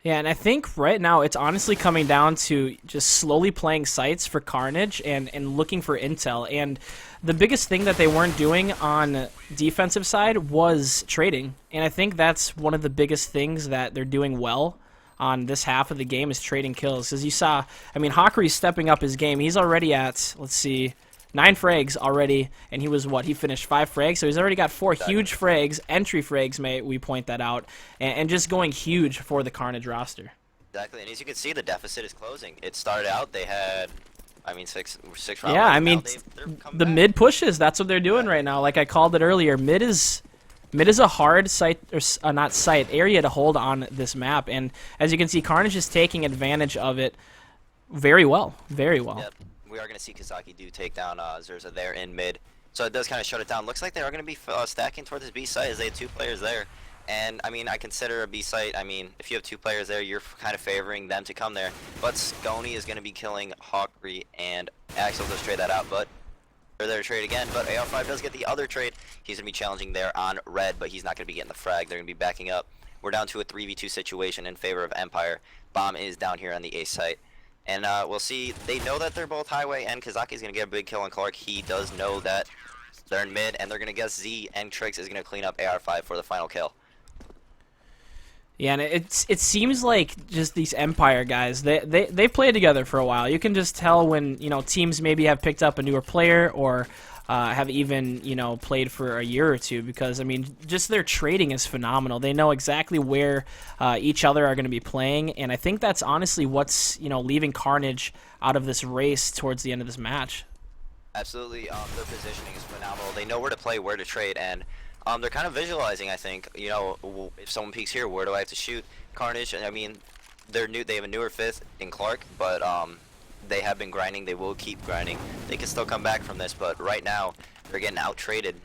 Yeah, and I think right now it's honestly coming down to just slowly playing sites for Carnage and looking for intel. And the biggest thing that they weren't doing on defensive side was trading. And I think that's one of the biggest things that they're doing well on this half of the game is trading kills. As you saw, I mean, Hawkery's stepping up his game. He's already at, let's see, 9 frags already, and he was what? He finished 5 frags, so he's already got 4 huge frags, entry frags, may we point that out, and just going huge for the Carnage roster. Exactly, and as you can see, the deficit is closing. It started out, they had, I mean, six rounds. Yeah, I mean, the back. mid pushes, that's what they're doing right now. Like I called it earlier, mid is a hard site, or not site, area to hold on this map, and as you can see, Carnage is taking advantage of it very well, very well. Yep. We are going to see Kazaki do take down Zerza there in mid. So it does kind of shut it down. Looks like they are going to be stacking toward this B site as they have 2 players there. And, I mean, I consider a B site, I mean, if you have 2 players there, you're kind of favoring them to come there. But Sconey is going to be killing Hawkery, and Axel does trade that out, but they're there to trade again. But AR5 does get the other trade. He's going to be challenging there on red, but he's not going to be getting the frag. They're going to be backing up. We're down to a 3v2 situation in favor of Empire. Bomb is down here on the A site. And we'll see. They know that they're both highway, and Kazaki's going to get a big kill on Clark. He does know that they're in mid, and they're going to guess Z, and Trix is going to clean up AR5 for the final kill. Yeah, and it seems like just these Empire guys, they've played together for a while. You can just tell when, you know, teams maybe have picked up a newer player or have even, you know, played for a year or two, because, I mean, just their trading is phenomenal. They know exactly where each other are going to be playing, and I think that's honestly what's, you know, leaving Carnage out of this race towards the end of this match. Absolutely, their positioning is phenomenal. They know where to play, where to trade, and they're kind of visualizing, I think, you know, if someone peeks here, where do I have to shoot? Carnage, I mean, they're new. They have a newer fifth in Clark, but they have been grinding. They will keep grinding. They can still come back from this, but right now they're getting out-traded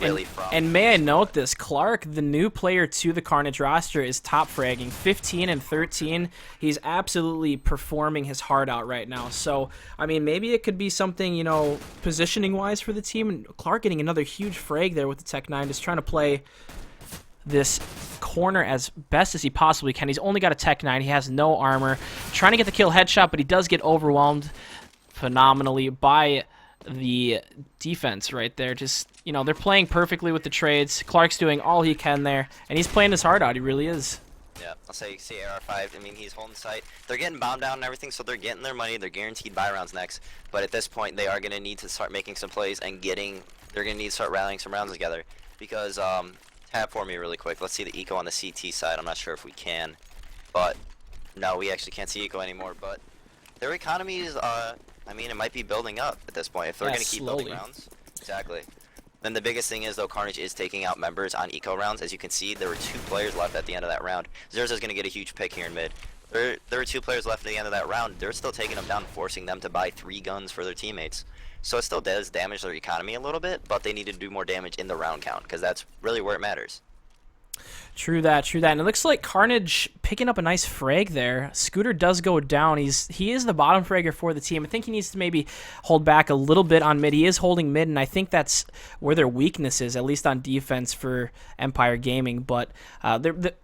really from... And may I note this, Clark, the new player to the Carnage roster, is top fragging, 15 and 13. He's absolutely performing his heart out right now. So, I mean, maybe it could be something, you know, positioning-wise for the team. And Clark getting another huge frag there with the Tech 9, just trying to play this corner as best as he possibly can. He's only got a Tech 9. He has no armor. Trying to get the kill headshot, but he does get overwhelmed phenomenally by the defense right there. Just, you know, they're playing perfectly with the trades. Clark's doing all he can there, and he's playing his heart out. He really is. Yeah, I'll say you see AR5. I mean, he's holding sight. They're getting bombed down and everything, so they're getting their money. They're guaranteed buy rounds next. But at this point, they are going to need to start making some plays and getting... They're going to need to start rallying some rounds together. Because, tap for me really quick. Let's see the eco on the CT side. I'm not sure if we can. But, no, we actually can't see eco anymore. But their economy is, I mean, it might be building up at this point. If they're going to keep building rounds. Exactly. Then the biggest thing is, though, Carnage is taking out members on eco rounds. As you can see, there were 2 players left at the end of that round. Zerza's going to get a huge pick here in mid. There were 2 players left at the end of that round. They're still taking them down, forcing them to buy 3 guns for their teammates. So it still does damage their economy a little bit, but they need to do more damage in the round count, because that's really where it matters. True that, true that. And it looks like Carnage picking up a nice frag there. Scooter does go down. He is the bottom fragger for the team. I think he needs to maybe hold back a little bit on mid. He is holding mid, and I think that's where their weakness is, at least on defense for Empire Gaming. But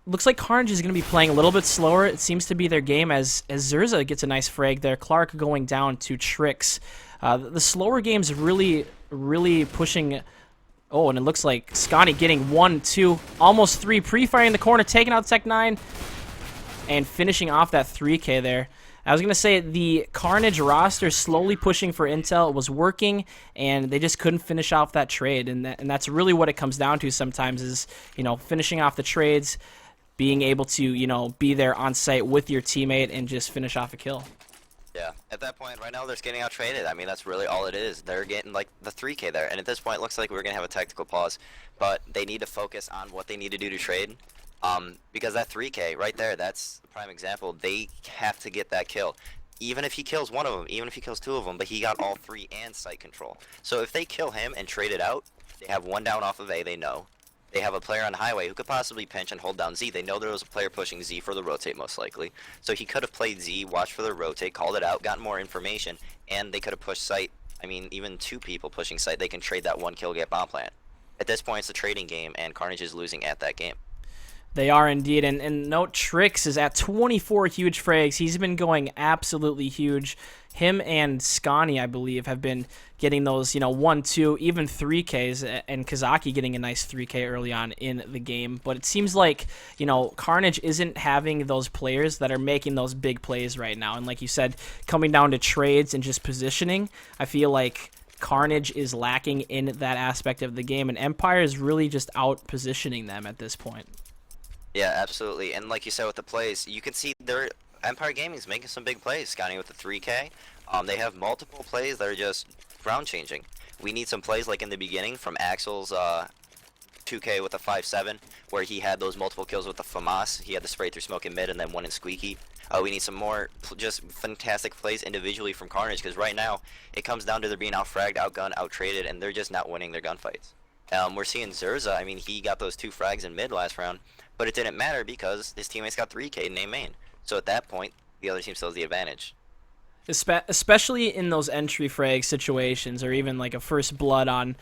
looks like Carnage is going to be playing a little bit slower. It seems to be their game as Zerza gets a nice frag there. Clark going down to Trix. The slower game's really pushing... Oh, and it looks like Scotty getting 1, 2, almost 3, pre-firing in the corner, taking out Tech 9, and finishing off that 3K there. I was going to say, the Carnage roster slowly pushing for intel. It was working, and they just couldn't finish off that trade, and that's really what it comes down to sometimes is, you know, finishing off the trades, being able to, you know, be there on site with your teammate and just finish off a kill. Yeah, at that point, right now, they're just getting out-traded. I mean, that's really all it is. They're getting, like, the 3K there. And at this point, it looks like we're going to have a tactical pause. But they need to focus on what they need to do to trade. Because that 3K, right there, that's the prime example. They have to get that kill. Even if he kills one of them, even if he kills 2 of them, but he got all 3 and site control. So if they kill him and trade it out, they have 1 down off of A, they know. They have a player on highway who could possibly pinch and hold down Z. They know there was a player pushing Z for the rotate, most likely. So he could have played Z, watched for the rotate, called it out, gotten more information, and they could have pushed site. I mean, even 2 people pushing site, they can trade that 1 kill, get bomb plant. At this point, it's a trading game, and Carnage is losing at that game. They are indeed, and note Trix is at 24 huge frags. He's been going absolutely huge. Him and Scani, I believe, have been getting those, you know, 1, 2, even 3Ks, and Kazaki getting a nice 3K early on in the game. But it seems like, you know, Carnage isn't having those players that are making those big plays right now. And like you said, coming down to trades and just positioning, I feel like Carnage is lacking in that aspect of the game, and Empire is really just out positioning them at this point. Yeah, absolutely. And like you said with the plays, you can see their Empire Gaming is making some big plays. Scotty with the 3K. They have multiple plays that are just ground changing. We need some plays like in the beginning from Axel's 2K with a 5-7, where he had those multiple kills with the FAMAS. He had the spray through smoke in mid and then 1 in Squeaky. We need some more just fantastic plays individually from Carnage, because right now it comes down to they're being out-fragged, outgunned, out-traded, and they're just not winning their gunfights. We're seeing Zerza. I mean, he got those 2 frags in mid last round, but it didn't matter because his teammates got 3K in main. So at that point, the other team still has the advantage. Especially in those entry frag situations, or even like a first blood on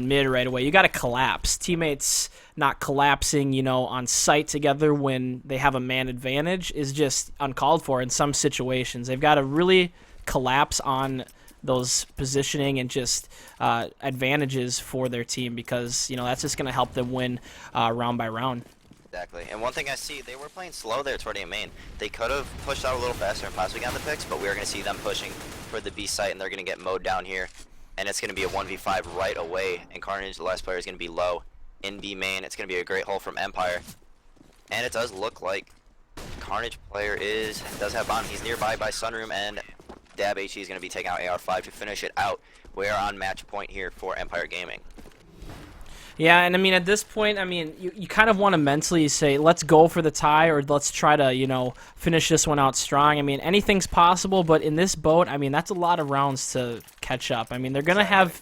mid right away. You got to collapse. Teammates not collapsing, on site together when they have a man advantage is just uncalled for in some situations. They've got to really collapse on those positioning and just advantages for their team, because that's just going to help them win round by round. Exactly. And one thing I see, they were playing slow there toward A main. They could have pushed out a little faster and possibly gotten the picks, but we are going to see them pushing for the B site, and they're going to get mowed down here. And it's going to be a 1v5 right away, and Carnage, the last player, is going to be low in B main. It's going to be a great hole from Empire. And it does look like Carnage player does have bomb. He's nearby by Sunroom, and Dab HE is going to be taking out AR5 to finish it out. We are on match point here for Empire Gaming. Yeah, and I mean, at this point, you kind of want to mentally say, let's go for the tie, or let's try to, finish this one out strong. I mean, anything's possible, but in this boat, that's a lot of rounds to catch up. They're gonna have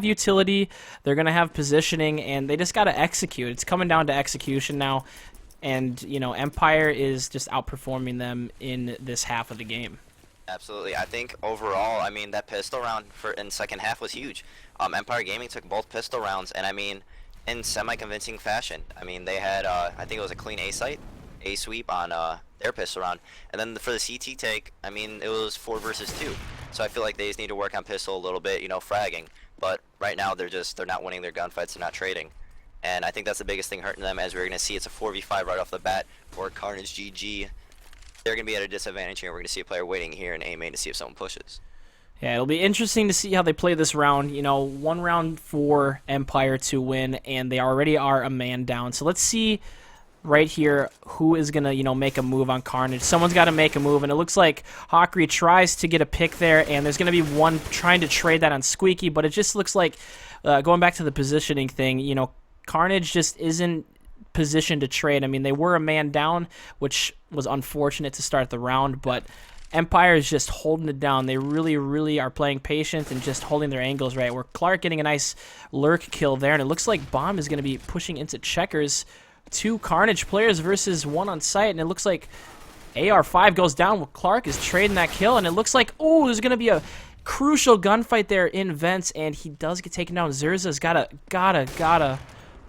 utility, they're gonna have positioning, and they just got to execute. It's coming down to execution now, and Empire is just outperforming them in this half of the game. Absolutely. I think overall, that pistol round in second half was huge. Empire Gaming took both pistol rounds, and in semi-convincing fashion. They had, I think it was a clean A sweep on their pistol round, and then for the CT take, it was 4 versus 2. So I feel like they just need to work on pistol a little bit, fragging. But right now they're not winning their gunfights, they're not trading. And I think that's the biggest thing hurting them, as we're going to see it's a 4v5 right off the bat for Carnage GG. They're going to be at a disadvantage here. We're going to see a player waiting here in A main to see if someone pushes. Yeah, it'll be interesting to see how they play this round. One round for Empire to win, and they already are a man down. So let's see right here who is going to, make a move on Carnage. Someone's got to make a move, and it looks like Hawkery tries to get a pick there, and there's going to be one trying to trade that on Squeaky, but it just looks like, going back to the positioning thing, Carnage just isn't positioned to trade. They were a man down, which was unfortunate to start the round, but Empire is just holding it down. They really, really are playing patient and just holding their angles right. Where Clark getting a nice lurk kill there, and it looks like Bomb is going to be pushing into checkers. 2 Carnage players versus 1 on site, and it looks like AR5 goes down while Clark is trading that kill, and it looks like, there's going to be a crucial gunfight there in Vents, and he does get taken down. Zerza's gotta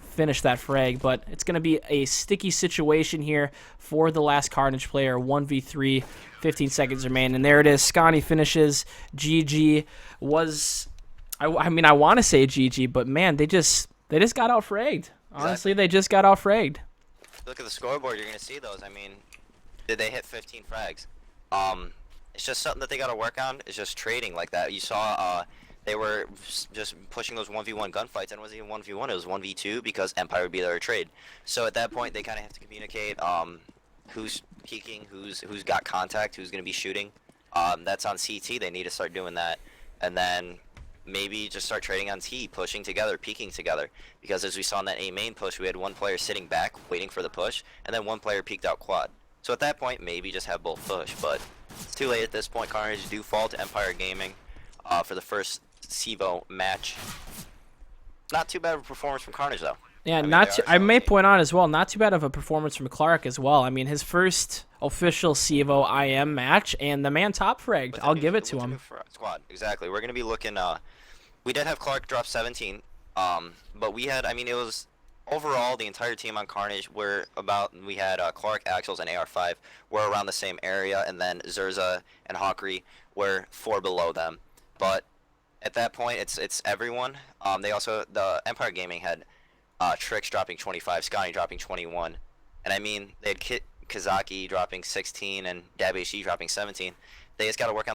finish that frag, but it's going to be a sticky situation here for the last Carnage player. 1v3, 15 seconds remain, and there it is. Scani finishes. GG was, I want to say GG, but man, they just got out fragged. Honestly, They just got out fragged. Look at the scoreboard, you're going to see those. Did they hit 15 frags? It's just something that they got to work on. It's just trading like that. You saw they were just pushing those 1v1 gunfights, and it wasn't even 1v1, it was 1v2 because Empire would be there to trade. So at that point, they kind of have to communicate who's peeking, who's got contact, who's going to be shooting. That's on CT. They need to start doing that. And then maybe just start trading on T, pushing together, peeking together. Because as we saw in that A main push, we had one player sitting back, waiting for the push, and then one player peeked out quad. So at that point, maybe just have both push, but it's too late at this point. Carnage do fall to Empire Gaming for the first CSGO match. Not too bad of a performance from Carnage, though. Yeah, I may point out as well, not too bad of a performance from Clark as well. His first official CSGO IM match, and the man top fragged. I'll give it to him. Squad, exactly. We're going to be looking, we did have Clark drop 17, but we had, it was overall the entire team on Carnage we had Clark, Axels, and AR5 were around the same area, and then Zerza and Hawkery were 4 below them. But at that point, it's everyone. The Empire Gaming had Trix dropping 25, Scotty dropping 21, and they had Kazaki dropping 16 and Dab HE dropping 17. They just got to work on